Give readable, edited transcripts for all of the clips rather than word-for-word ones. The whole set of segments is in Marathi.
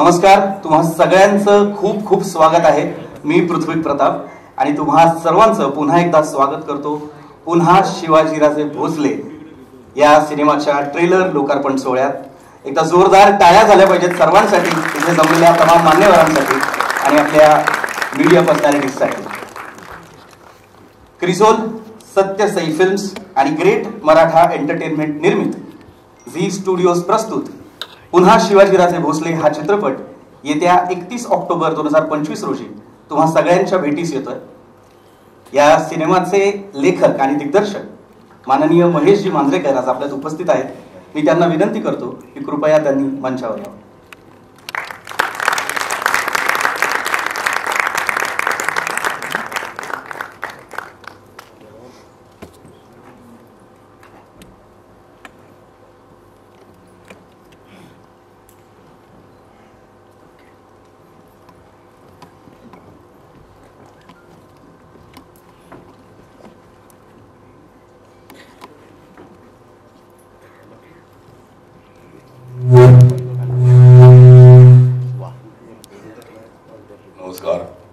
नमस्कार, तुम्हा सगळ्यांचं खूप खूप स्वागत आहे. मी पृथ्वी प्रताप आणि तुम्हा सर्वांचं पुन्हा एकदा स्वागत करतो. पुन्हा शिवाजीराजे भोसले या सिनेमाच्या ट्रेलर लोकार्पण सोहळ्यात एकदा जोरदार टाळ्या झाल्या पाहिजेत सर्वांसाठी, इथे जमलेल्या तमाम मान्यवरांसाठी आणि आपल्या मीडिया पर्सनॅलिटीजसाठी. क्रिसोल, सत्य सई फिल्म्स आणि ग्रेट मराठा एंटरटेनमेंट निर्मित झी स्टुडिओज प्रस्तुत पुन्हा शिवाजीराजे भोसले हा चित्रपट येत्या 31 ऑक्टोबर 2025 रोजी तुम्हा सगळ्यांच्या भेटीस येतोय. या सिनेमाचे लेखक आणि दिग्दर्शक माननीय महेशजी मांजरेकर आज आपल्यात उपस्थित आहेत. मी त्यांना विनंती करतो की कृपया त्यांनी मंचावर यावं.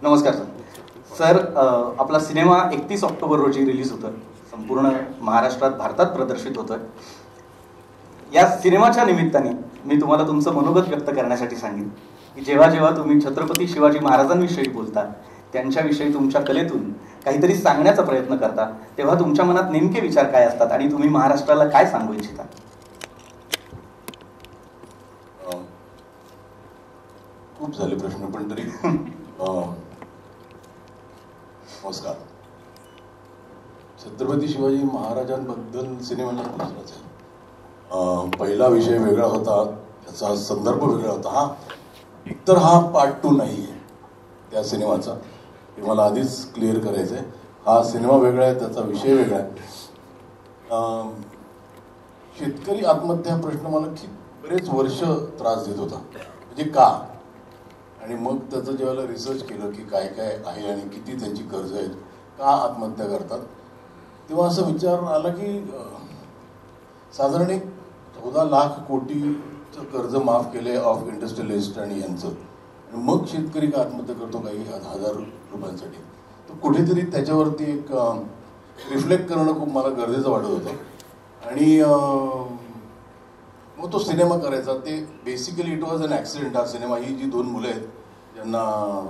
नमस्कार सर. आपला सिनेमा 31 ऑक्टोबर रोजी रिलीज होतोय. संपूर्ण महाराष्ट्रात, भारतात प्रदर्शित होतोय. या सिनेमाच्या निमित्ताने मी तुम्हाला तुमचं मनोगत व्यक्त करण्यासाठी सांगेन की जेव्हा जेव्हा तुम्ही छत्रपती शिवाजी महाराजांविषयी बोलता, त्यांच्याविषयी तुमच्या कलेतून काहीतरी सांगण्याचा प्रयत्न करता, तेव्हा तुमच्या मनात नेमके विचार काय असतात आणि तुम्ही महाराष्ट्राला काय सांगू इच्छिता? खूप झाले प्रश्न, पण तरी नमस्कार. छत्रपती शिवाजी महाराजांबद्दल सिनेमाला दुसराच आहे. पहिला विषय वेगळा होता, त्याचा संदर्भ वेगळा होता. एकतर हा पार्ट 2 नाही आहे त्या सिनेमाचा, हे मला आधीच क्लिअर करायचं आहे. हा सिनेमा वेगळा आहे, त्याचा विषय वेगळा आहे. शेतकरी आत्महत्या प्रश्न मला बरेच वर्ष त्रास देत होता, म्हणजे का, आणि मग त्याचं जेव्हा रिसर्च केलं की काय काय आहे आणि किती त्यांची कर्ज आहेत, का आत्महत्या करतात, तेव्हा असा विचार आला की साधारण 14 लाख कोटीचं कर्ज माफ केले ऑफ इंडस्ट्रियलिस्ट आणि यांचं, आणि मग शेतकरी का आत्महत्या करतो काही हजार रुपयांसाठी. तर कुठेतरी त्याच्यावरती एक रिफ्लेक्ट करणं खूप मला गरजेचं वाटत होतं. आणि मग तो सिनेमा करायचा. ते basically it was an accident. हा सिनेमा, ही जी 2 मुलं आहेत ज्यांना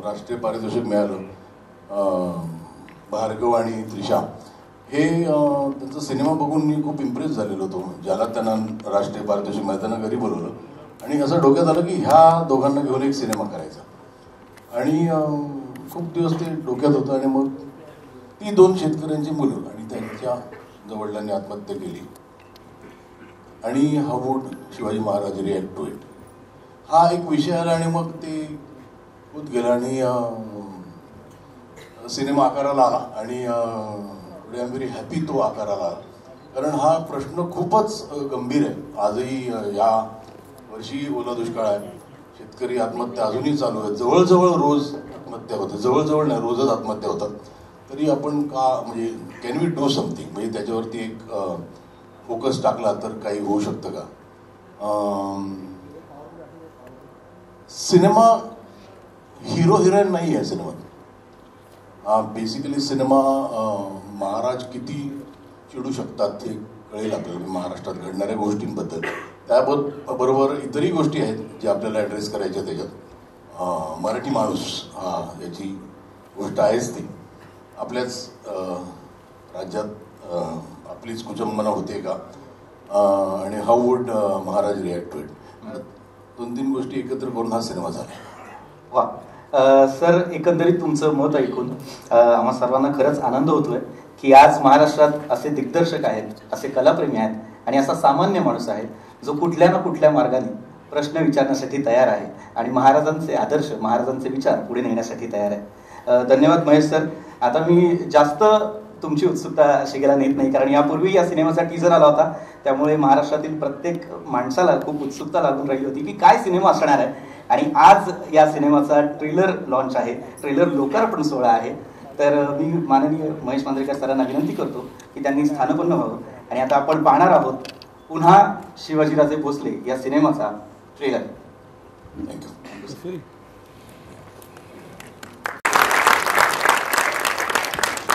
राष्ट्रीय पारितोषिक मिळालं, भार्गव आणि त्रिशा, हे त्यांचा सिनेमा बघून मी खूप इम्प्रेस झालेलो होतो. ज्याला त्यांना राष्ट्रीय पारितोषिक मिळताना घरी बोलवलं आणि असं डोक्यात आलं की ह्या दोघांना घेऊन एक सिनेमा करायचा. आणि खूप दिवस ते डोक्यात होतं. आणि मग ती 2 शेतकऱ्यांची मुलं आणि त्यांच्या वडिलांनी आत्महत्या केली आणि how would Shivaji Maharaj react to it, हा एक विषय आला. आणि मग ते होत गेला आणि सिनेमा आकाराला आला. आणि आय एम व्हेरी हॅपी तो आकाराला आला, कारण हा प्रश्न खूपच गंभीर आहे. आजही या वर्षी ओला दुष्काळ आहे, शेतकरी आत्महत्या अजूनही चालू आहे. जवळजवळ रोज आत्महत्या होते, जवळजवळ नाही रोजच आत्महत्या होतात. तरी आपण का, म्हणजे कॅन वी डू समथिंग, म्हणजे त्याच्यावरती एक फोकस टाकला तर काही होऊ शकतं का. सिनेमा हिरो हिरोईन नाही आहे सिनेमात. बेसिकली सिनेमा महाराज किती चिडू शकतात हे कळेल आपल्याला महाराष्ट्रात घडणाऱ्या गोष्टींबद्दल. त्याबरोबर इतरही गोष्टी आहेत जे आपल्याला ॲड्रेस करायच्या त्याच्यात. मराठी माणूस हा याची गोष्ट आहेच. ती आपल्याच राज्यात आपलीच कुचंबना होते का, आणि how would Maharaj react to it. 2-3 गोष्टी एकत्र करून हा सिनेमा झाला. वा सर, एकंदरीत तुमचं मत ऐकून आम्हा सर्वांना खरंच आनंद होतोय की आज महाराष्ट्रात असे दिग्दर्शक आहेत, असे कलाप्रेमी आहेत आणि असा सामान्य माणूस आहे जो कुठल्या ना कुठल्या मार्गाने प्रश्न विचारण्यासाठी तयार आहे आणि महाराजांचे आदर्श, महाराजांचे विचार पुढे नेण्यासाठी तयार आहे. धन्यवाद महेश सर. आता मी जास्त तुमची उत्सुकता शिकायला नेत नाही, कारण यापूर्वी या सिनेमाचा टीजर आला होता, त्यामुळे महाराष्ट्रातील प्रत्येक माणसाला खूप उत्सुकता लागून राहिली होती की काय सिनेमा असणार आहे. आणि आज या सिनेमाचा ट्रेलर लॉन्च आहे, ट्रेलर लोकार्पण सोहळा आहे. तर मी माननीय महेश मांजरेकर सरांना विनंती करतो की त्यांनी स्थानपन्न व्हावं. आणि आता आपण पाहणार आहोत पुन्हा शिवाजीराजे भोसले या सिनेमाचा ट्रेलर. थँक्यू. थँक्यू.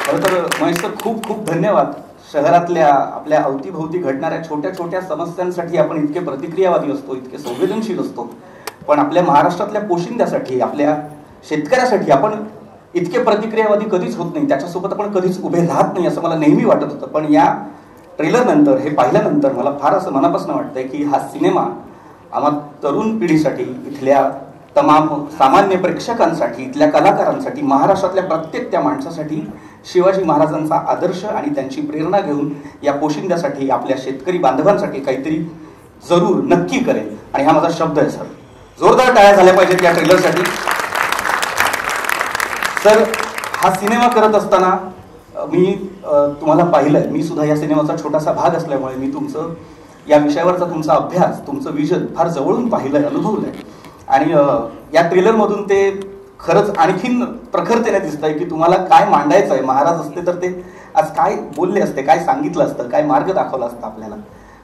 खरं तर महेश सर खूप खूप धन्यवाद. शहरातल्या आपल्या अवतीभोवती घडणाऱ्या छोट्या छोट्या समस्यांसाठी आपण इतके प्रतिक्रियावादी असतो, इतके संवेदनशील असतो, पण आपल्या महाराष्ट्रातल्या पोशिंद्यासाठी, आपल्या शेतकऱ्यासाठी आपण इतके प्रतिक्रियावादी कधीच होत नाही, त्याच्यासोबत आपण कधीच उभे राहत नाही असं मला नेहमी वाटत होतं. पण या ट्रेलर नंतर, हे पाहिल्यानंतर मला फार असं मनापासून वाटतंय की हा सिनेमा आम्हा तरुण पिढीसाठी, इथल्या तमाम सामान्य प्रेक्षकांसाठी, इथल्या कलाकारांसाठी, महाराष्ट्रातल्या प्रत्येक त्या माणसासाठी शिवाजी महाराजांचा आदर्श आणि त्यांची प्रेरणा घेऊन या पोशिंद्यासाठी, आपल्या शेतकरी बांधवांसाठी काहीतरी जरूर नक्की करेल. आणि हा माझा शब्द आहे सर. जोरदार टाळ्या झाल्या पाहिजेत या ट्रेलरसाठी. सर, हा सिनेमा करत असताना मी तुम्हाला पाहिलंय, मी सुद्धा या सिनेमाचा छोटासा भाग असल्यामुळे मी तुमचं या विषयावरचा तुमचा अभ्यास, तुमचं विजन फार जवळून पाहिलंय, अनुभवलंय. आणि या ट्रेलरमधून ते खरंच आणखीन प्रखरतेने दिसतंय की तुम्हाला काय मांडायचं आहे. महाराज असते तर ते आज काय बोलले असते, काय सांगितलं असतं, काय मार्ग दाखवला असता आपल्याला.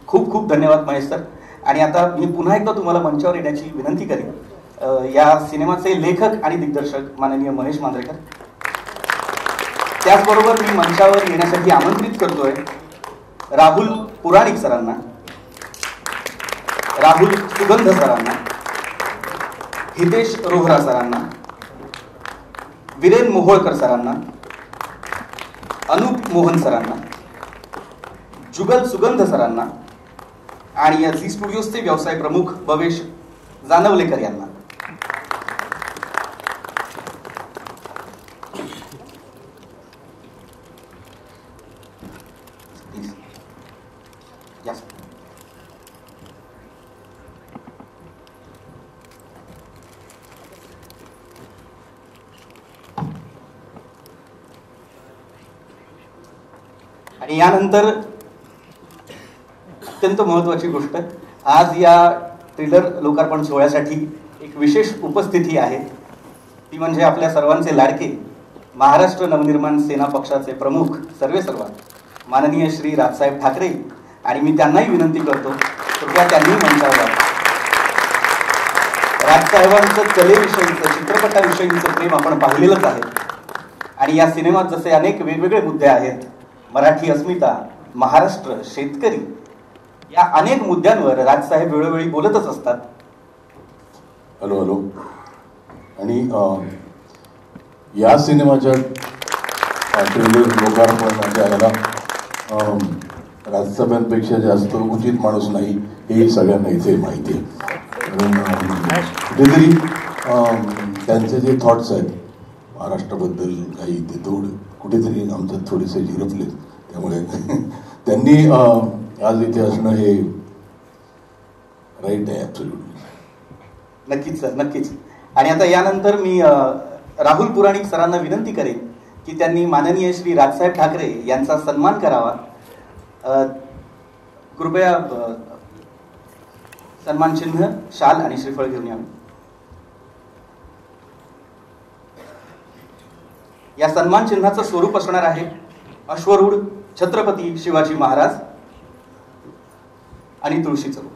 खूप खूप धन्यवाद महेश सर. आणि आता मी पुन्हा एकदा तुम्हाला मंचावर येण्याची विनंती करेन. या सिनेमाचे लेखक आणि दिग्दर्शक माननीय महेश मांजरेकर, त्याचबरोबर मी मंचावर येण्यासाठी आमंत्रित करतोय राहुल पुराणिक सरांना, राहुल सुगंध सरांना, हितेश रोहरा सरांना, वीरेन मोहोळकर सरांना, अनुप मोहन सरांना, जुगल सुगंध सरांना आणि या झी स्टुडिओजचे व्यवसाय प्रमुख भवेश जानवलेकर यांना. आणि यानंतर अत्यंत महत्वाची गोष्ट, आज या ट्रेलर लोकार्पण सोहळ्यासाठी एक विशेष उपस्थिती आहे. ती म्हणजे आपल्या सर्वांचे लाडके महाराष्ट्र नवनिर्माण सेना पक्षाचे प्रमुख सर्वेसर्वा माननीय श्री राजसाहेब ठाकरे. आणि मी त्यांनाही विनंती करतो कृपया त्यांनी मंचावर यावं. राजसाहेबांचं कलेविषयीचं, चित्रपटाविषयीचं प्रेम आपण पाहिलेलंच आहे. आणि या सिनेमात जसे अनेक वेगवेगळे मुद्दे आहेत, मराठी अस्मिता, महाराष्ट्र, शेतकरी, या अनेक मुद्द्यांवर राजसाहेब वेळोवेळी बोलतच असतात. Hello hello. आणि या सिनेमाच्या ट्रेलर लोकार्पण द्यायला राजसाहेबांपेक्षा जास्त उचित माणूस नाही हे सगळ्यांना इथे माहिती आहे. कुठेतरी त्यांचे जे थॉट्स आहेत महाराष्ट्राबद्दल काही, ते कुठेतरी आमच्यात थोडेसे झिरपले. त्यामुळे त्यांनी आज इथे असणं हे राईट आहे. ॲब्सोल्युटली. नक्कीच सर, नक्कीच. आणि आता यानंतर मी राहुल पुराणिक सरांना विनंती करेन की त्यांनी माननीय श्री राजसाहेब ठाकरे यांचा सन्मान करावा. कृपया सन्मान चिन्ह, शाल आणि श्रीफळ घेऊन यावे. या सन्मान चिन्हाचं स्वरूप असणार आहे अश्वरूढ छत्रपती शिवाजी महाराज आणि तुळशीचं रूप.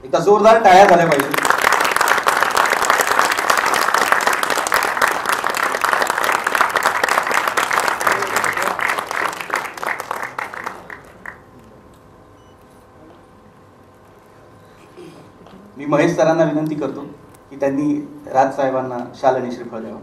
एकदा जोरदार टाळ्या झाल्या पाहिजे. मी महेश सरांना विनंती करतो की त्यांनी राजसाहेबांना शाल आणि श्रीफळ द्यावं.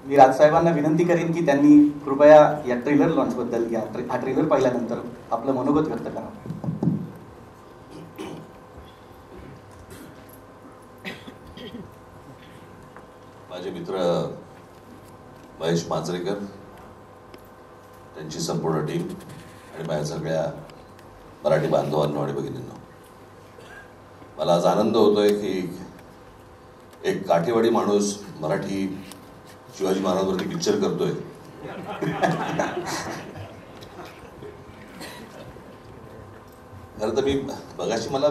मी राजसाहेबांना विनंती करेन की त्यांनी कृपया या ट्रेलर लॉन्च बद्दल, हा ट्रेलर पाहिल्यानंतर आपलं मनोगत व्यक्त करावं. माझे मित्र महेश मांजरेकर, त्यांची संपूर्ण टीम आणि माझ्या सगळ्या मराठी बांधवांनो आणि भगिनींनो, मला आज आनंद होतोय की एक काठेवाडी माणूस मराठी शिवाजी महाराजांवरती पिक्चर करतोय. खरं तर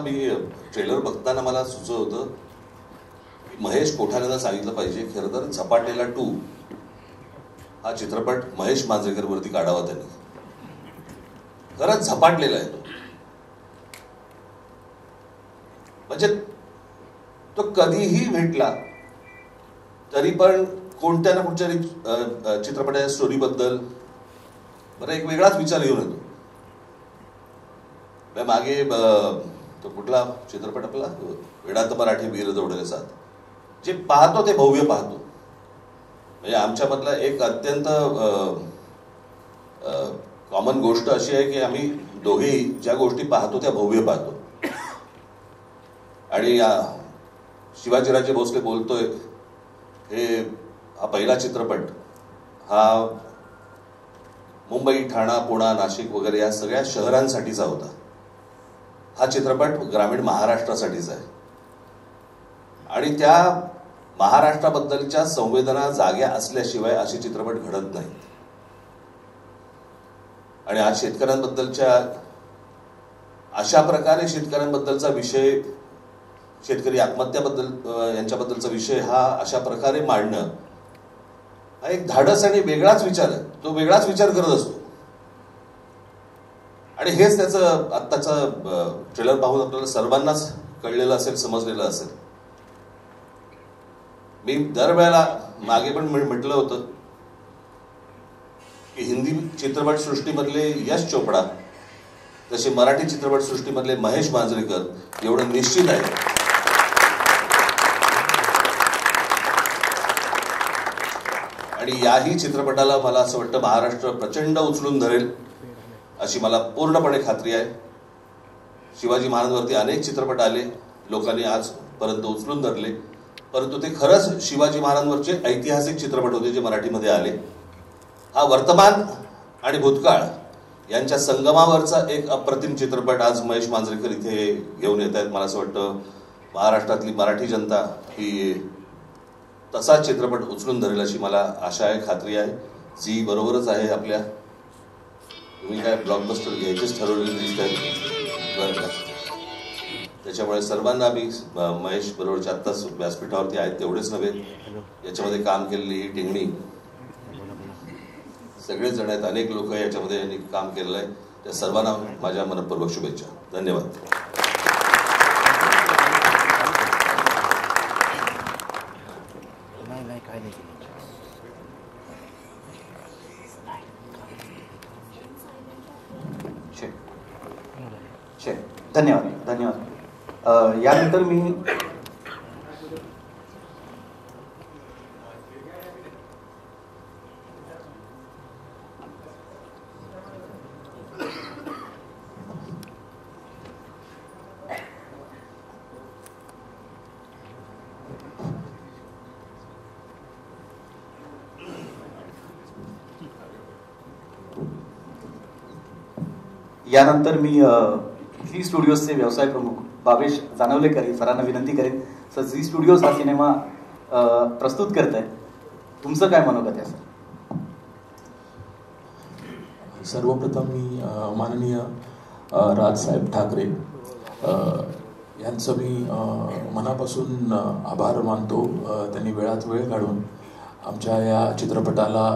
मी ट्रेलर बघताना मला सुचत होतं की महेश कोठारेला सांगितलं पाहिजे खरं तर झपाटलेला 2 हा चित्रपट महेश मांजरेकर वरती काढावा त्यांनी. खरंच झपाटलेला आहे तो. म्हणजे तो कधीही भेटला तरी पण कोणत्या ना कुठच्या चित्रपटाच्या स्टोरीबद्दल बरं एक वेगळाच विचार घेऊन येतो. मागे तो कुठला चित्रपट आपला वेडांत मराठी वीर दौडले साथ, जे पाहतो ते भव्य पाहतो. म्हणजे आमच्यामधला एक अत्यंत कॉमन गोष्ट अशी आहे की आम्ही दोघेही ज्या गोष्टी पाहतो त्या भव्य पाहतो. आणि शिवाजीराजे भोसले बोलतोय हे हा पहिला चित्रपट हा मुंबई, ठाणा, पुणा, नाशिक वगैरे या सगळ्या शहरांसाठीचा होता. हा चित्रपट ग्रामीण महाराष्ट्रासाठीचा आहे. आणि त्या महाराष्ट्राबद्दलच्या संवेदना जाग्या असल्याशिवाय असे चित्रपट घडत नाहीत. आणि आज शेतकऱ्यांबद्दलच्या अशा प्रकारे शेतकऱ्यांबद्दलचा विषय, शेतकरी आत्महत्याबद्दल यांच्याबद्दलचा विषय हा अशा प्रकारे मांडणं हा एक धाडस आणि वेगळाच विचार आहे. तो वेगळाच विचार करत असतो. आणि हेच त्याचं आत्ताचं ट्रेलर पाहून आपल्याला सर्वांनाच कळलेलं असेल, समजलेलं असेल. मी दरवेळेला मागे पण म्हटलं होतं की हिंदी चित्रपट सृष्टीमधले यश चोपडा तसे मराठी चित्रपट सृष्टीमधले महेश मांजरेकर एवढं निश्चित आहे. आणि याही चित्रपटाला मला असं वाटतं महाराष्ट्र प्रचंड उचलून धरेल अशी मला पूर्णपणे खात्री आहे. शिवाजी महाराजांवरती अनेक चित्रपट आले, लोकांनी आजपर्यंत उचलून धरले, परंतु ते खरंच शिवाजी महाराजांवरचे ऐतिहासिक चित्रपट होते जे मराठीमध्ये आले. हा वर्तमान आणि भूतकाळ यांच्या संगमावरचा एक अप्रतिम चित्रपट आज महेश मांजरेकर इथे घेऊन येत आहेत. मला असं वाटतं महाराष्ट्रातली मराठी जनता ही तसाच चित्रपट उचलून धरेल अशी मला आशा आहे, खात्री आहे. जी बरोबरच आहे आपल्या. तुम्ही काय ब्लॉकबस्टर घ्यायचेच ठरवलेले दिसत आहेत बरं का. त्याच्यामुळे सर्वांना मी महेश बरोबरच्या आत्ताच व्यासपीठावरती आहेत तेवढेच नव्हे, याच्यामध्ये काम केलेली ही टिंगणी सगळेच जण आहेत, अनेक लोक याच्यामध्ये यांनी काम केलेलं आहे. त्या सर्वांना माझ्या मनपूर्वक शुभेच्छा. धन्यवाद. धन्यवाद. धन्यवाद. यानंतर मी झी स्टुडिओजचे व्यवसाय प्रमुख बाबेश जानवलेकर सरांना विनंती करेन. सर, झी स्टुडिओज हा सिनेमा प्रस्तुत करत आहे, तुमचं काय मनोगत आहे सर? सर्वप्रथम मी माननीय राजसाहेब ठाकरे यांचं मी मनापासून आभार मानतो. त्यांनी वेळात वेळ काढून आमच्या या चित्रपटाला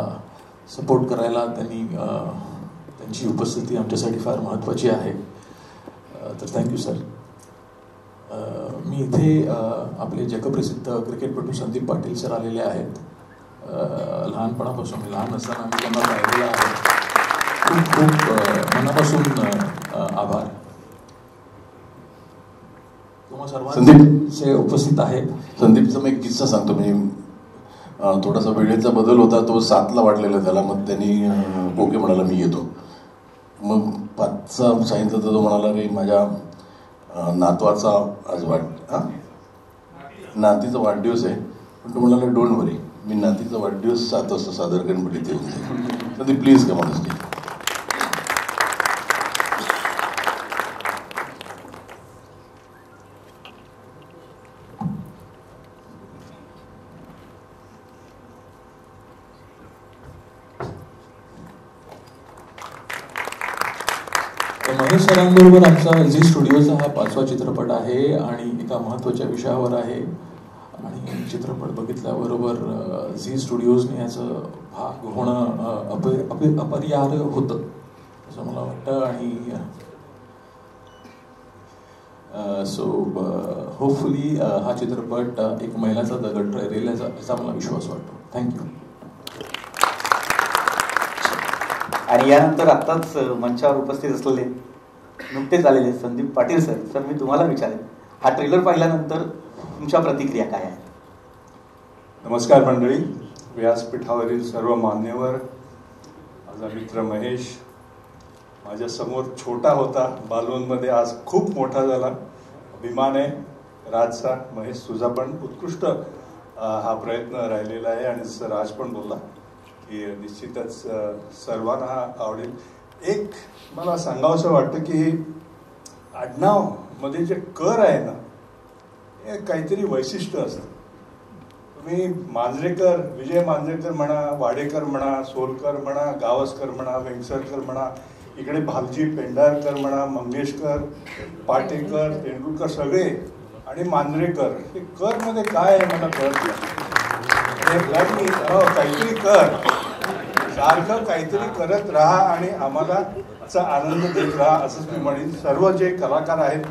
सपोर्ट करायला त्यांची उपस्थिती आमच्यासाठी फार महत्त्वाची आहे. तर थँक्यू सर. मी इथे आपले जगप्रसिद्ध क्रिकेटपटू संदीप पाटील सर आलेले आहेत. लहान असताना मी त्यांना पाहिलेलं आहे. खूप खूप मनापासून आभार. तुम्हा सर्वांचे उपस्थित आहे. संदीपचा मी एक किस्सा सांगतो. मी थोडासा वेळेचा बदल होता, तो 7ला वाटलेला त्याला. मग त्यांनी ओके म्हणाला मी येतो. मग 5चा सांगितलं तर तो म्हणाला की माझ्या नातवाचा आज नातीचा वाढदिवस आहे. पण तो म्हणाला डोंट वरी, मी नातीचा वाढदिवस 7 वाजता सादर करेन, पण इथे होते. तर ती प्लीज कमा. महेश सरांबरोबर आमचा झी स्टुडिओचा हा 5वा चित्रपट आहे आणि एका महत्त्वाच्या विषयावर आहे. आणि चित्रपट बघितल्याबरोबर झी स्टुडिओजने याचं भाग होणं अपरिहार्य होतं असं मला वाटतं. आणि सो होपफुली हा चित्रपट एक मैलाचा दगड ठरेल याचा मला विश्वास वाटतो. थँक्यू. आणि यानंतर आत्ताच मंचावर उपस्थित असलेले नुकतेच आलेले संदीप पाटील सर. सर, मी तुम्हाला विचारेन, हा ट्रेलर पाहिल्यानंतर तुमच्या प्रतिक्रिया काय आहेत? नमस्कार मंडळी, व्यासपीठावरील सर्व मान्यवर, माझा मित्र महेश माझ्या समोर छोटा होता बालवनमध्ये, आज खूप मोठा झाला. अभिमान आहे राजचा. महेश, तुझा पण उत्कृष्ट हा प्रयत्न राहिलेला आहे आणि जसं राज पण बोलला की निश्चितच सर्वांना हा आवडेल. एक मला सांगावंसं वाटतं की आडनावमध्ये जे कर आहे ना, हे काहीतरी वैशिष्ट्य असतं. तुम्ही मांजरेकर, विजय मांजरेकर म्हणा, वाडेकर म्हणा, सोलकर म्हणा, गावस्कर म्हणा, वेंगसरकर म्हणा, इकडे भालजी पेंढारकर म्हणा, मंगेशकर, पाटेकर, तेंडुलकर सगळे आणि मांजरेकर, हे कर मध्ये काय आहे मला कळत नाही. काहीतरी कर, सारखं काहीतरी करत राहा आणि आम्हाला आनंद देत राहा असंच मी म्हणेन. सर्व जे कलाकार आहेत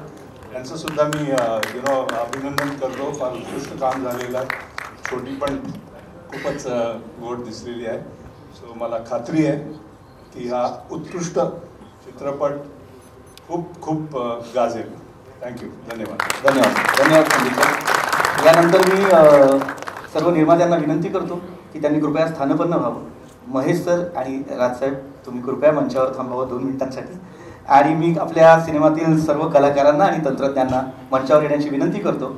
त्यांचं सुद्धा मी अभिनंदन करतो. फार उत्कृष्ट काम झालेलं आहे. छोटी पण खूपच गोड दिसलेली आहे. सो मला खात्री आहे की हा उत्कृष्ट चित्रपट खूप खूप गाजेल. थँक्यू. धन्यवाद. धन्यवाद संदीप सर. यानंतर मी सर्व निर्मात्यांना विनंती करतो की त्यांनी कृपया स्थानपन्न व्हावं. महेश सर आणि राजसाहेब, तुम्ही कृपया मंचावर थांबावं 2 मिनिटांसाठी. आणि मी आपल्या सिनेमातील सर्व कलाकारांना आणि तंत्रज्ञांना मंचावर येण्याची विनंती करतो.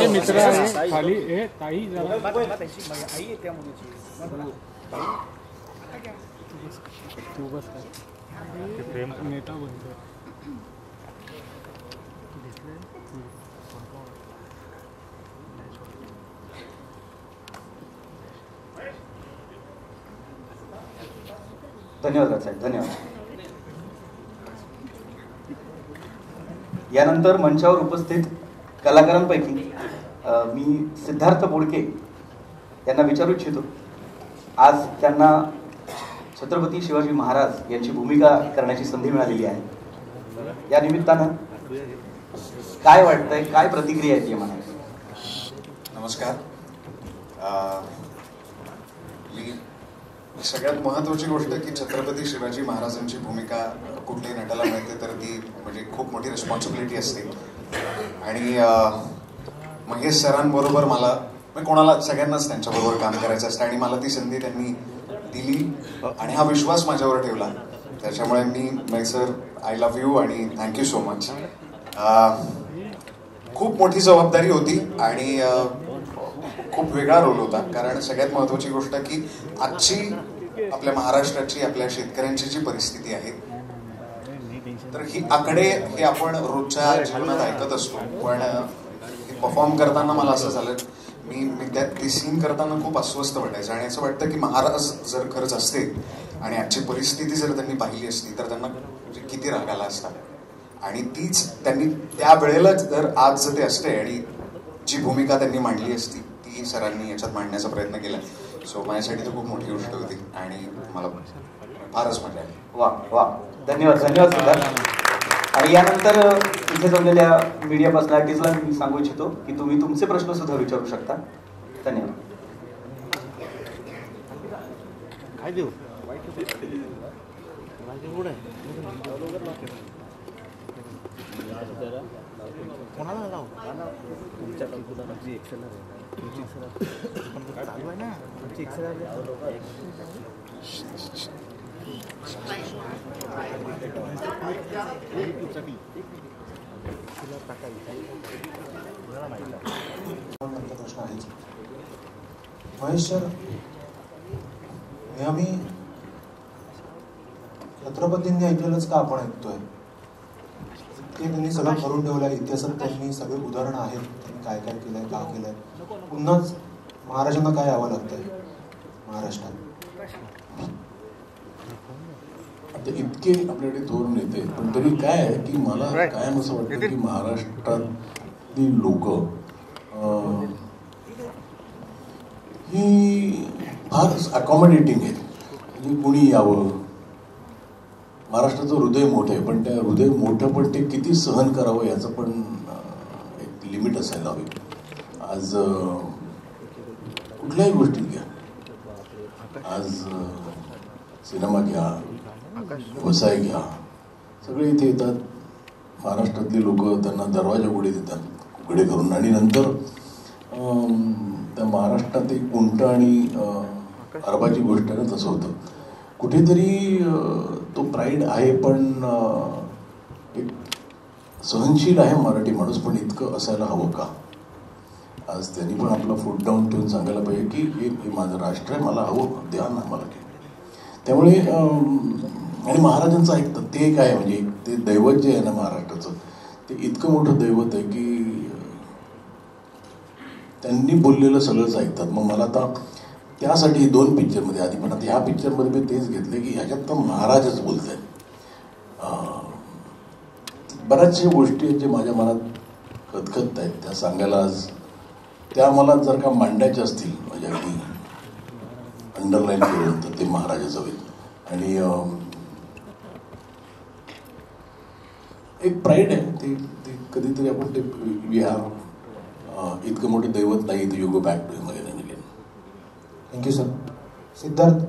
मित्र खाली ताई आई त्या मुलीची तू बस प्रेम नेता बनतो. धन्यवाद साहेब, धन्यवाद. यानंतर मंचावर उपस्थित कलाकारांपैकी मी सिद्धार्थ बोडके यांना विचारू इच्छितो. आज त्यांना छत्रपती शिवाजी महाराज यांची भूमिका करण्याची संधी मिळालेली आहे. या निमित्तानं काय वाटतंय, काय प्रतिक्रिया येते मला? नमस्कार. सगळ्यात महत्त्वाची गोष्ट की छत्रपती शिवाजी महाराजांची भूमिका कुठल्याही नटाला मिळते तर ती म्हणजे खूप मोठी रिस्पॉन्सिबिलिटी असते. आणि महेश सरांबरोबर मला कोणाला सगळ्यांनाच त्यांच्याबरोबर काम करायचं असतं आणि मला ती संधी त्यांनी दिली दिली आणि हा विश्वास माझ्यावर ठेवला, त्याच्यामुळे मी सर आय लव्ह यू आणि थँक्यू सो मच. खूप मोठी जबाबदारी होती आणि खूप वेगळा रोल होता, कारण सगळ्यात महत्त्वाची गोष्ट की आजची आपल्या महाराष्ट्राची, आपल्या शेतकऱ्यांची जी परिस्थिती आहे, तर ही आकडे हे आपण रोजच्या जीवनात ऐकत असतो, पण परफॉर्म करताना मला असं झालं, मी त्यात ती सीन करताना खूप अस्वस्थ वाटायचं आणि असं वाटतं की महाराज जर खरंच असते आणि आजची परिस्थिती जर त्यांनी पाहिली असती तर त्यांना किती राग आला असता. आणि तीच त्यांनी त्या वेळेला जर आज जर ते असते आणि जी भूमिका त्यांनी मांडली असती ती सरांनी याच्यात मांडण्याचा प्रयत्न केला. सो माझ्यासाठी तर खूप मोठी गोष्ट होती आणि मला फारच मजा आली. वा वा, धन्यवाद धन्यवाद सिद्धार्थ. आणि यानंतर इथे जमलेल्या मीडिया पर्सनॅलिटीजला मी सांगू इच्छितो की तुम्ही तुमचे प्रश्न सुद्धा विचारू शकता. धन्यवाद. काय देऊ कोणाला लावू तुमच्या तुमची एक्सेल चालू आहे ना, तुमची एक्सेल प्रश्न आहे महेश सर, नेहमी छत्रपतींनी ऐकलेलंच का आपण ऐकतोय? ते त्यांनी सगळं करून ठेवलंय, इतिहासात त्यांनी सगळे उदाहरणं आहेत, त्यांनी काय काय केलंय, का केलंय, पुन्हाच महाराजांना काय यावं लागतंय महाराष्ट्रात? आता इतके आपल्याकडे थोर नेते, पण तरी काय आहे की मला कायम असं वाटतं की महाराष्ट्रातली लोक ही फार अकॉमोडेटिंग आहेत. म्हणजे कुणी यावं, महाराष्ट्राचं हृदय मोठं आहे, पण त्या हृदय मोठं पण ते किती सहन करावं याचं पण एक लिमिट असायला हवी. आज कुठल्याही गोष्टी घ्या, आज सिनेमा घ्या, व्यवसाय घ्या, सगळे इथे येतात. महाराष्ट्रातली लोक त्यांना दरवाजा उघडे देतात, उघडे करून, आणि नंतर त्या महाराष्ट्रात एक उंट आणि अरबाची गोष्ट आहे ना, तसं होतं. कुठेतरी तो प्राईड आहे, पण एक सहनशील आहे मराठी माणूस, पण इतकं असायला हवं का? आज त्यांनी पण आपला फूट डाऊन ठेवून सांगायला पाहिजे की हे माझं राष्ट्र आहे, मला हवं, द्या ना मला. त्यामुळे आणि महाराजांचं ऐकतात ते काय, म्हणजे ते दैवत जे आहे ना महाराष्ट्राचं, ते इतकं मोठं दैवत आहे की त्यांनी बोललेलं सगळंच ऐकतात. मग मला आता त्यासाठी 2 पिक्चरमध्ये आधी, पण आता ह्या पिक्चरमध्ये मी तेच घेतले की ह्याच्यात तर महाराजच बोलत आहेत. बऱ्याचशा गोष्टी आहेत जे माझ्या मनात खतखत आहेत, त्या सांगायला आज, त्या मला जर का मांडायच्या असतील माझ्या अगदी अंडरलाईन करून, तर ते महाराजाच हवेत. आणि एक प्राईड आहे, ते कधीतरी आपण ते वी हॅव इतकं मोठं दैवत नाही, तर you go back to him again and again. Thank you sir. Siddharth,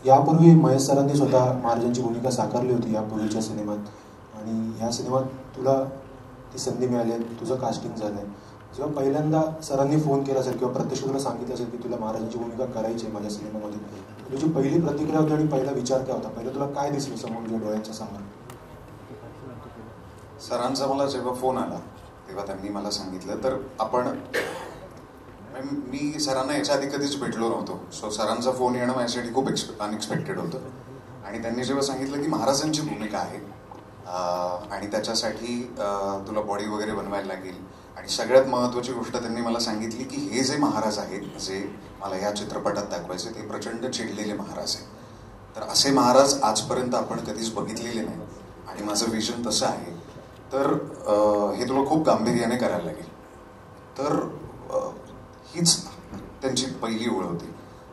यापूर्वी महेश सरांनी स्वतः महाराजांची भूमिका साकारली होती यापूर्वीच्या सिनेमात, आणि ह्या सिनेमात तुला ती संधी मिळाली आहे, तुझं कास्टिंग झालं आहे. जेव्हा पहिल्यांदा सरांनी फोन केला असेल किंवा प्रत्यक्ष तुला सांगितलं असेल की तुला महाराजांची भूमिका करायची आहे माझ्या सिनेमामध्ये, तुझी पहिली प्रतिक्रिया होती आणि पहिला विचार काय होता? पहिलं तुला काय दिसलं समोर तुझ्या डोळ्यांच्या समोर? सरांचा मला जेव्हा फोन आला तेव्हा त्यांनी मला सांगितलं, तर मी सरांना याच्या आधी कधीच भेटलो नव्हतो. सो सरांचा फोन येणं माझ्यासाठी खूप अनएक्सपेक्टेड होतं. आणि त्यांनी जेव्हा सांगितलं की महाराजांची भूमिका आहे आणि त्याच्यासाठी तुला बॉडी वगैरे बनवायला लागेल, आणि सगळ्यात महत्त्वाची गोष्ट त्यांनी मला सांगितली की हे जे महाराज आहेत, जे मला या चित्रपटात दाखवायचे, ते प्रचंड चिडलेले महाराज आहेत. तर असे महाराज आजपर्यंत आपण कधीच बघितलेले नाही, आणि माझं विजन तसं आहे, तर हे तुला खूप गांभीर्याने करायला लागेल. तर हीच त्यांची पहिली ओळ होती.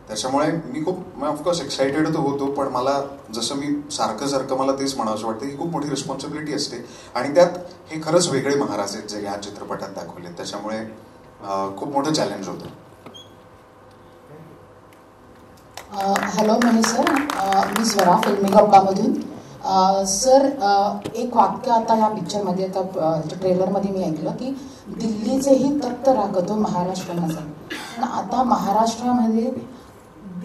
त्याच्यामुळे मी खूप ऑफकोर्स एक्सायटेड तर होतो, पण मला जसं मी सारखं मला तेच म्हणावंसं वाटतं की खूप मोठी रिस्पॉन्सिबिलिटी असते, आणि त्यात हे खरंच वेगळे महाराज आहेत जे ह्या चित्रपटात दाखवले. त्याच्यामुळे खूप मोठं चॅलेंज होतं. हॅलो महेश सर, मी स्वरा फिल्मी गप्पामधून. सर, एक वाक्य आता या पिक्चरमध्ये, आता ट्रेलरमध्ये मी ऐकलं की दिल्लीचेही तप्त रागतो महाराष्ट्र माझा. पण आता महाराष्ट्रामध्ये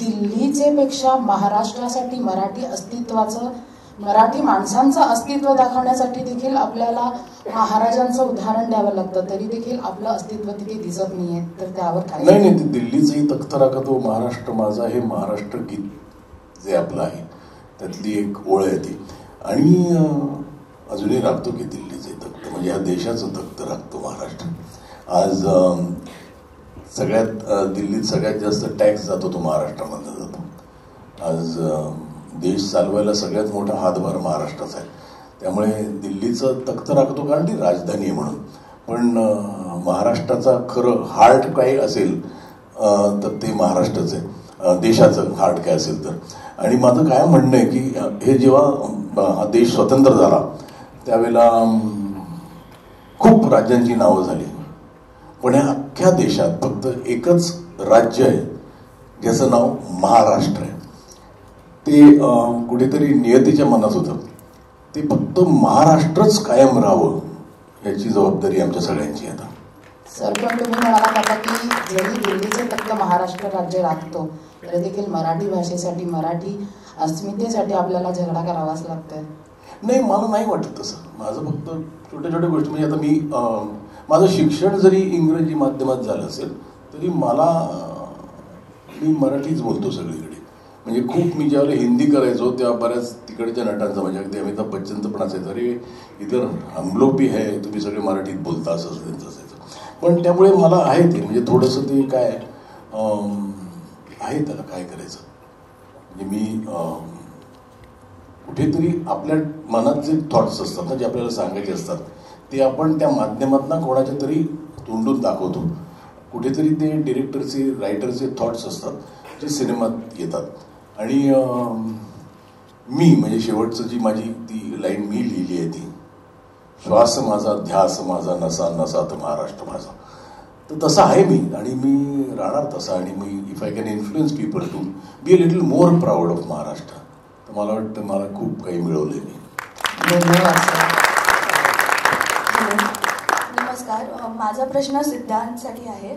दिल्लीचे पेक्षा महाराष्ट्रासाठी मराठी अस्तित्वाचं, मराठी माणसांचं अस्तित्व दाखवण्यासाठी देखील आपल्याला महाराजांचं उदाहरण द्यावं लागतं, तरी देखील आपलं अस्तित्व तिथे दिसत नाहीये. तर त्यावर काय? नाही, ते दिल्लीचंही तख्त राखतो महाराष्ट्र माझा हे महाराष्ट्र गीत जे आपलं आहे त्यातली एक ओळ आहे ती. आणि अजूनही राखतो की दिल्लीचे तख्त, म्हणजे या देशाचं तख्त राखतो महाराष्ट्र. आज दिल्लीत सगळ्यात जास्त टॅक्स जातो तो महाराष्ट्रामधला जातो. आज देश चालवायला सगळ्यात मोठा हातभार महाराष्ट्राचा आहे. त्यामुळे दिल्लीचं तख्त राखतो कारण ती राजधानी आहे म्हणून. पण महाराष्ट्राचा खरं हार्ट काय असेल तर ते महाराष्ट्राचं आहे, देशाचं हार्ट काय असेल तर. आणि माझं काय म्हणणं आहे की हे जेव्हा हा देश स्वतंत्र झाला त्यावेळेला खूप राज्यांची नावं झाली, पण या अख्ख्या देशात फक्त एकच राज्य आहे ज्याचं नाव महाराष्ट्र आहे. ते कुठेतरी नियतीच्या मनात होतं. ते फक्त महाराष्ट्रच कायम राहावं याची जबाबदारी आमच्या सगळ्यांची आता. सर, पण तुम्ही म्हणालात आता की जरी दिल्लीचे फक्त महाराष्ट्र राज्य राखतो तरी देखील मराठी भाषेसाठी, मराठी अस्मितेसाठी आपल्याला झगडा करावाच लागतोय. नाही, मला नाही वाटत तसं. माझं फक्त छोट्या छोट्या गोष्टी, म्हणजे आता मी माझं शिक्षण जरी इंग्रजी माध्यमात झालं असेल तरी मी मराठीच बोलतो सगळीकडे. म्हणजे खूप मी ज्यावेळेला हिंदी करायचो तेव्हा बऱ्याच तिकडच्या नटांचा, म्हणजे अगदी अमिताभ बच्चनचं पण असायचं, अरे इतर हम लोग भी है, तुम्ही सगळे मराठीत बोलता, असं त्यांचं असायचं. पण त्यामुळे मला आहे ते, म्हणजे थोडंसं ते काय आहे, त्याला काय करायचं. म्हणजे मी कुठेतरी आपल्या मनात जे थॉट्स असतात ना, जे आपल्याला सांगायचे असतात, ते आपण त्या माध्यमातून कोणाच्या तरी तोंडून दाखवतो. कुठेतरी ते डिरेक्टरचे, रायटरचे थॉट्स असतात जे सिनेमात येतात. आणि मी म्हणजे शेवटचं जी माझी ती लाईन मी लिहिली आहे ती, श्वास माझा ध्यास माझा नसा नसात महाराष्ट्र माझा, तर तसा आहे मी आणि मी राहणार तसा. आणि मी if I can influence people to be a little more proud of Maharashtra, तर मला वाटतं मला खूप काही मिळवलं आहे मी. नमस्कार, माझा प्रश्न सिद्धार्थसाठी आहे.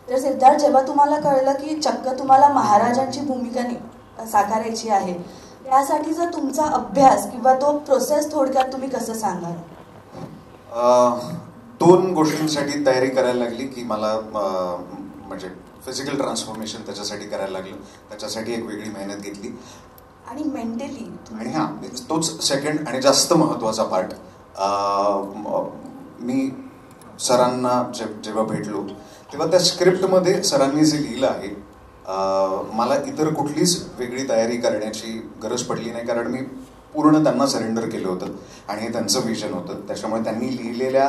तर सिद्धार्थ, जेव्हा तुम्हाला कळलं की चक्क तुम्हाला महाराजांची भूमिका साकारायची आहे, त्यासाठीचा तुमचा अभ्यास किंवा तो प्रोसेस थोडक्यात तुम्ही कसं सांगाल? दोन गोष्टींसाठी तयारी करायला लागली की मला म्हणजे फिजिकल ट्रान्सफॉर्मेशन त्याच्यासाठी करायला लागलं, त्याच्यासाठी एक वेगळी मेहनत घेतली. आणि मेंटली, आणि हां, तोच सेकंड आणि जास्त महत्त्वाचा पार्ट. मी सरांना जेव्हा भेटलो तेव्हा त्या स्क्रिप्टमध्ये सरांनी जे लिहिलं आहे, मला इतर कुठलीच वेगळी तयारी करण्याची गरज पडली नाही, कारण मी पूर्ण त्यांना सरेंडर केलं होतं आणि हे त्यांचं विजन होतं. त्याच्यामुळे त्यांनी लिहिलेल्या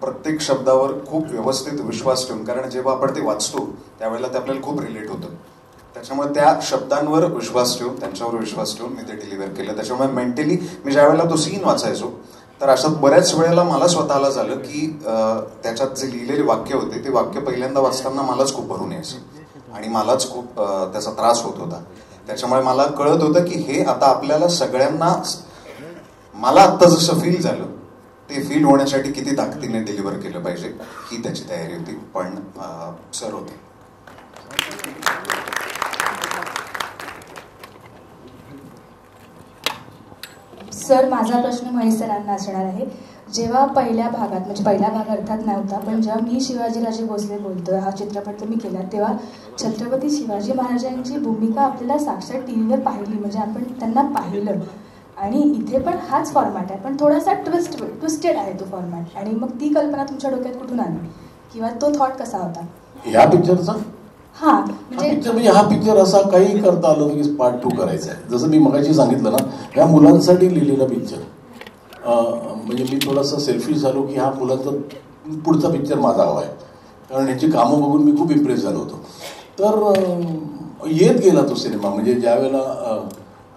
प्रत्येक शब्दावर खूप व्यवस्थित विश्वास ठेवून, कारण जेव्हा आपण ते वाचतो त्यावेळेला ते आपल्याला खूप रिलेट होतं, त्याच्यामुळे त्या शब्दांवर विश्वास ठेवून, त्यांच्यावर विश्वास ठेवून मी ते डिलिव्हर केलं. त्याच्यामुळे मेंटली मी ज्या वेळेला तो सीन वाचायचो तर अशात बऱ्याच वेळेला मला स्वतःला झालं की त्याच्यात जे लिहिलेले वाक्य होते ते वाक्य पहिल्यांदा वाचताना मलाच खूप भरून यायचं आणि मलाच खूप त्याचा त्रास होत होता. त्याच्यामुळे मला कळत होतं की हे आता आपल्याला सगळ्यांना, मला आत्ता जसं फील झालं ते फील होण्यासाठी किती ताकदीने डिलिव्हर केलं पाहिजे ही त्याची तयारी होती. पण सर होते. सर, माझा प्रश्न महेश सरांना असणार आहे. जेव्हा पहिल्या भागात, म्हणजे पहिला भाग अर्थात नव्हता, पण जेव्हा मी शिवाजीराजे भोसले बोलतोय हा चित्रपट तुम्ही केला, तेव्हा छत्रपती शिवाजी महाराजांची भूमिका आपल्याला साक्षात टीव्हीवर पाहिली, म्हणजे आपण त्यांना पाहिलं. आणि इथे पण हाच फॉर्मॅट आहे, पण थोडासा ट्विस्टेड आहे तो फॉर्मॅट. आणि मग ती कल्पना तुमच्या डोक्यात कुठून आली किंवा तो थॉट कसा होता या पिक्चरचा? हा म्हणजे हा पिक्चर असा काही करता आलं की पार्ट 2 करायचा आहे. जसं मी मगाशी सांगितलं ना, ह्या मुलांसाठी लिहिलेला पिक्चर. म्हणजे मी थोडासा सेल्फिश झालो की हा मुलांचा पुढचा पिक्चर माझा हवा आहे, कारण ह्याची कामं बघून मी खूप इम्प्रेस झालो होतो. तर येत गेला तो सिनेमा, म्हणजे ज्या वेळेला.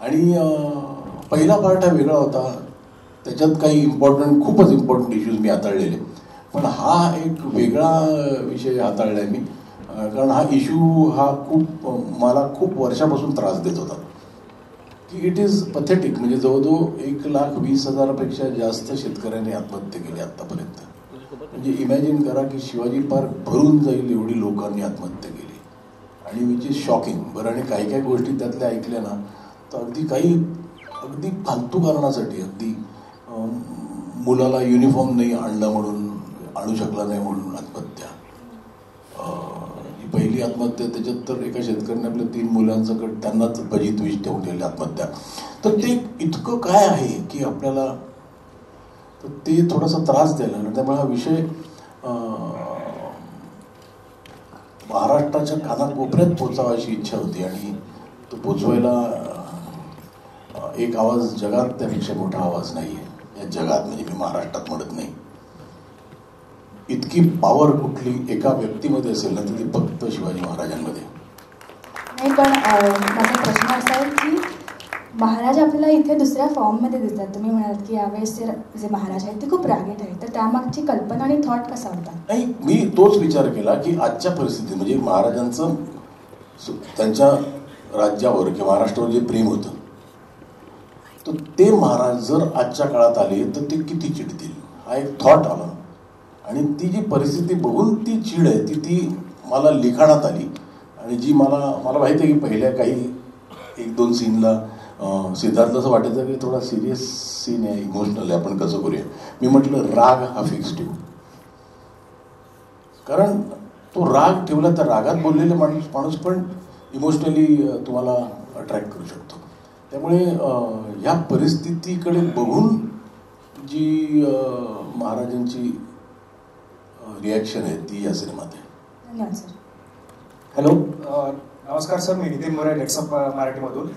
आणि पहिला पार्ट हा वेगळा होता, त्याच्यात काही खूपच इम्पॉर्टंट इश्यूज मी हाताळलेले. पण हा एक वेगळा विषय हाताळला आहे मी, कारण हा इश्यू हा मला खूप वर्षापासून त्रास देत होता की इट इज पथेटिक. म्हणजे जवळजवळ 1,20,000पेक्षा जास्त शेतकऱ्यांनी आत्महत्या केली आतापर्यंत. म्हणजे इमॅजिन करा की शिवाजी पार्क भरून जाईल एवढी लोकांनी आत्महत्या केली. आणि विच इज शॉकिंग. बरं, आणि काही काही गोष्टी त्यातल्या ऐकल्या ना तर अगदी फालतू कारणासाठी, अगदी मुलाला युनिफॉर्म नाही आणला म्हणून, आणू शकला नाही म्हणून आत्महत्या. ही पहिली आत्महत्या, त्याच्यात तर एका शेतकऱ्याने आपल्या 3 मुलांचं त्यांनाच बजीत विष ठेवून ठेवली आत्महत्या. तर ते इतकं काय आहे की आपल्याला तर ते थोडासा त्रास द्यायला, त्यामुळे हा विषय महाराष्ट्राच्या कानाकोपऱ्यात पोचावा अशी इच्छा होती आणि तो पोचवायला एक आवाज जगात त्यापेक्षा मोठा आवाज नाही आहे या जगात, म्हणजे मी महाराष्ट्रात म्हणत नाही. इतकी पॉवर कुठली एका व्यक्तीमध्ये असेल ना तर ती फक्त शिवाजी महाराजांमध्ये. नाही, पण माझा प्रश्न असा आहे की महाराज आपल्याला इथे दुसऱ्या फॉर्ममध्ये दिसतात. तुम्ही म्हणालात की यावेळेस जे महाराज आहेत ते खूप रागीट आहेत, तर त्यामागची कल्पना आणि थॉट कसा होता? नाही, मी तोच विचार केला की आजच्या परिस्थितीत म्हणजे महाराजांचं त्यांच्या राज्यावर किंवा महाराष्ट्रावर जे प्रेम होतं तर ते महाराज जर आजच्या काळात आले तर ते किती चिडतील, हा एक थॉट आला. आणि ती जी परिस्थिती बघून ती चीड आहे ती मला लिखाणात आली. आणि जी मला माहिती आहे की पहिल्या काही 1-2 सीनला सिद्धार्थ असं वाटायचं की थोडा सिरियस सीन आहे, इमोशनल आहे, आपण कसं करूया. मी म्हटलं राग हा फिक्स ठेवू, कारण तो राग ठेवला तर रागात बोललेले माणूस पण इमोशनली तुम्हाला अट्रॅक्ट करू शकतो. त्यामुळे ह्या परिस्थितीकडे बघून जी महाराजांची रिॲक्शन आहे ती या सिनेमात आहे. धन्यवाद सर. हॅलो, नमस्कार सर, मी नितीन मोरे, नेक्सअप मराठीमधून.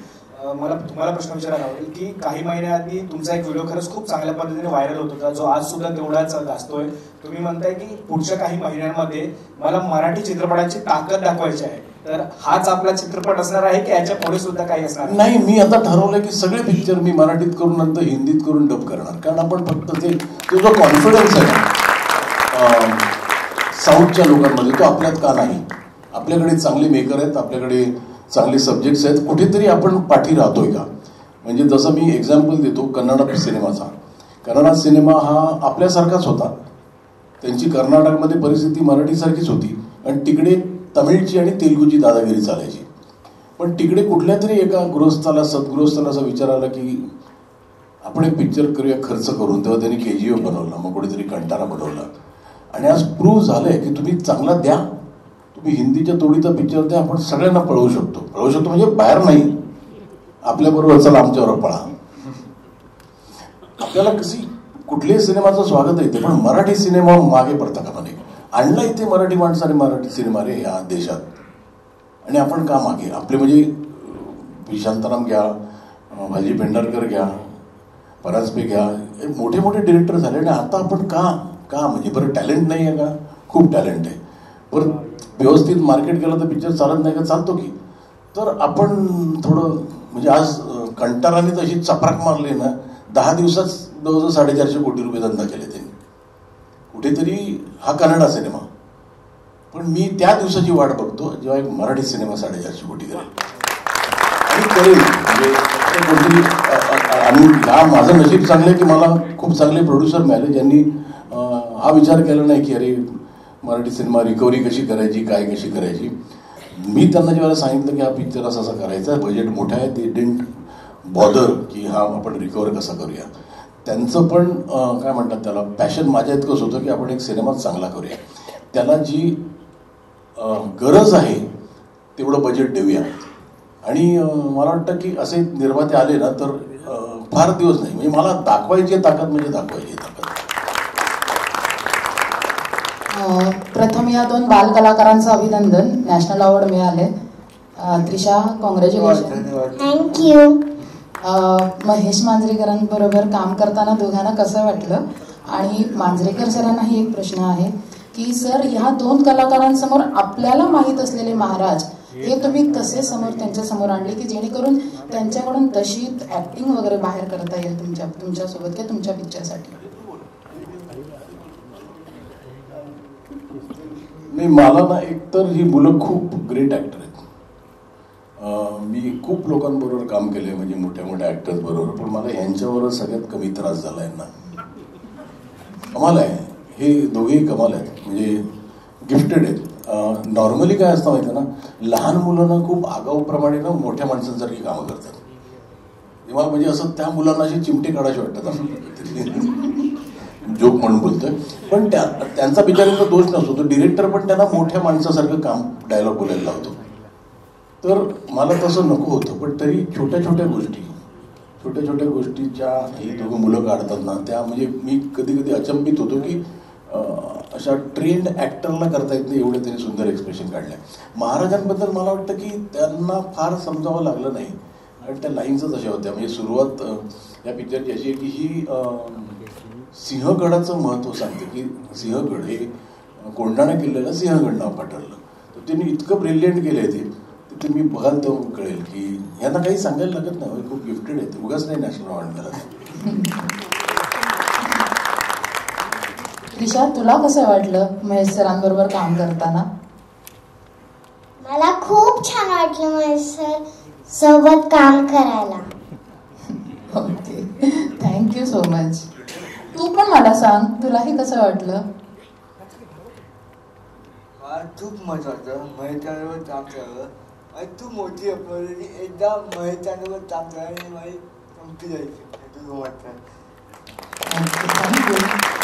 मला तुम्हाला प्रश्न विचारायला आवडेल की काही महिन्याआधी तुमचा एक व्हिडिओ खरंच खूप चांगल्या पद्धतीने व्हायरल होत होता, जो आज सुद्धा तेवढाच गाजतोय. तुम्ही म्हणताय की पुढच्या काही महिन्यांमध्ये मला मराठी चित्रपटाची ताकद दाखवायची आहे, तर हाच आपला चित्रपट असणार आहे की याच्या पुढे सुद्धा काही असणार? नाही, मी आता ठरवलं की सगळे पिक्चर मी मराठीत करून नंतर हिंदीत करून डब करणार. कारण आपण फक्त तो जो कॉन्फिडन्स आहे साऊथच्या लोकांमध्ये तो आपल्यात का नाही. आपल्याकडे चांगले मेकर आहेत, आपल्याकडे चांगले सब्जेक्ट्स आहेत, कुठेतरी आपण पाठी राहतोय का. म्हणजे जसं मी एक्झाम्पल देतो कन्नड सिनेमाचा. कन्नड सिनेमा हा आपल्यासारखाच होता, त्यांची कर्नाटकमध्ये परिस्थिती मराठीसारखीच होती आणि तिकडे तमिळची आणि तेलुगूची दादागिरी चालायची. पण तिकडे कुठल्या तरी एका सद्गृहस्थाला असा विचार आला की आपण एक पिक्चर करूया खर्च करून. तेव्हा त्यांनी KGF बनवला, मग कुठेतरी कंटारा बनवला. आणि आज प्रूव्ह झालंय की तुम्ही चांगला द्या, तुम्ही हिंदीच्या तोडीचा पिक्चर द्या, आपण सगळ्यांना पळवू शकतो म्हणजे बाहेर नाही, आपल्याबरोबर चला आमच्याबरोबर पळा. आपल्याला कुठल्याही सिनेमाचं स्वागत येते, पण मराठी सिनेमा मागे पडता कामा नये. आणला इथे मराठी माणसाने मराठी सिनेमा रे या देशात, आणि आपण का मागे. आपले म्हणजे शांताराम घ्या, भाजी पेंढारकर घ्या, परांजपे घ्या, मोठे मोठे डिरेक्टर झाले आणि आता आपण का म्हणजे बरं टॅलेंट नाही आहे का? खूप टॅलेंट आहे. बरं व्यवस्थित मार्केट केलं तर पिक्चर चालत नाही का? चालतो की. तर आपण थोडं म्हणजे आज कंटाराने तशी चपराक मारली ना, 10 दिवसात जवळजवळ 450 कोटी रुपये धंदा केले त्यांनी. कुठेतरी हा कन्नडा सिनेमा, पण मी त्या दिवसाची वाट बघतो जेव्हा एक मराठी सिनेमा 450 कोटी करेल आणि करेल. म्हणजे कोणतरी आणि हा माझं नशीब चांगलं आहे की मला खूप चांगले प्रोड्युसर मिळाले ज्यांनी हा विचार केला नाही की अरे मराठी सिनेमा रिकव्हरी कशी करायची, काय कशी करायची. मी त्यांना जेव्हा सांगितलं की हा पिक्चर असा करायचा, बजेट मोठा आहे, ते डिडंट बॉदर की हा आपण रिकव्हर कसा करूया. त्यांचं पण काय म्हणतात त्याला पॅशन माझ्या इतकंच होतं की आपण एक सिनेमा चांगला करूया, त्याला जी गरज आहे तेवढं बजेट देऊया. आणि मला वाटतं की असे निर्माते आले ना तर फार दिवस नाही, म्हणजे मला दाखवायची ताकद म्हणजे दाखवायची ताकद. प्रथम या 2 बालकलाकारांचं अभिनंदन, नॅशनल अवॉर्ड मिळाले. त्रिशा, कॉंग्रॅच्युलेशन. थँक्यू. महेश मांजरेकरांबरोबर काम करताना दोघांना कसं वाटलं? आणि मांजरेकर सरांनाही एक प्रश्न आहे की सर, ह्या 2 कलाकारांसमोर आपल्याला माहीत असलेले महाराज हे तुम्ही कसे त्यांच्या समोर आणले की जेणेकरून त्यांच्याकडून तशी ऍक्टिंग वगैरे बाहेर करता येईल तुमच्यासोबत किंवा तुमच्या पिक्चरसाठी? नाही, मला ना एकतर ही मुलं खूप ग्रेट ॲक्टर आहेत. मी खूप लोकांबरोबर काम केले, म्हणजे मोठ्या मोठ्या ॲक्टर्स बरोबर, पण मला ह्यांच्यावरच सगळ्यात कमी त्रास झाला यांना. कमाल आहे, हे दोघेही कमाल आहेत, म्हणजे गिफ्टेड आहेत. नॉर्मली काय असतं माहिती ना, लहान मुलं खूप आगाऊप्रमाणे ना मोठ्या माणसांसारखी कामं करतात. मला म्हणजे असं त्या मुलांना अशी चिमटे काढायची वाटतात असं जोक म्हणून बोलतोय. पण त्यांचा बिचाऱ्यांचा दोष नसतो, तो डिरेक्टर पण त्यांना मोठ्या माणसासारखं काम डायलॉग बोलायला लावतो. तर मला तसं नको होतं, पण तरी छोट्या छोट्या गोष्टीच्या ही दोघं मुलं काढतात ना, त्या म्हणजे मी कधी कधी अचंबित होतो की अशा ट्रेंड ॲक्टरला करता येत नाही एवढे त्यांनी सुंदर एक्सप्रेशन काढले. महाराजांबद्दल मला वाटतं की त्यांना फार समजावं लागलं नाही, आणि त्या लाईन्सच अशा होत्या. म्हणजे सुरुवात या पिक्चरची अशी आहे की ही सिंहगडाचं महत्त्व सांगते की सिंहगड हे कोंढाणा किल्ल्याला सिंहगड नाव पाठवलं. तर त्यांनी इतकं ब्रिलियंट केलं आहे ते तुम्ही बघाल तर कळेल की यांना काही सांगायला लागत नाही, खूप गिफ्टेड आहेत, उगाच नाही नॅशनल अवॉर्ड करत. त्रिशा, तुला कसं वाटलं महेश सरांबरोबर काम करताना? मला खूप छान वाटलं महेश सर सोबत काम करायला. Okay, thank you so much. तू पण मला सांग, तुलाही कसं वाटलं? मला खूप मजा वाटलं महेशांवर काम करायला. आणि तू मोठी अपॉर्च्युनिटी, एकदा महेशांवर काम करायला माझी कंप्लीट जायची. थँक्यू.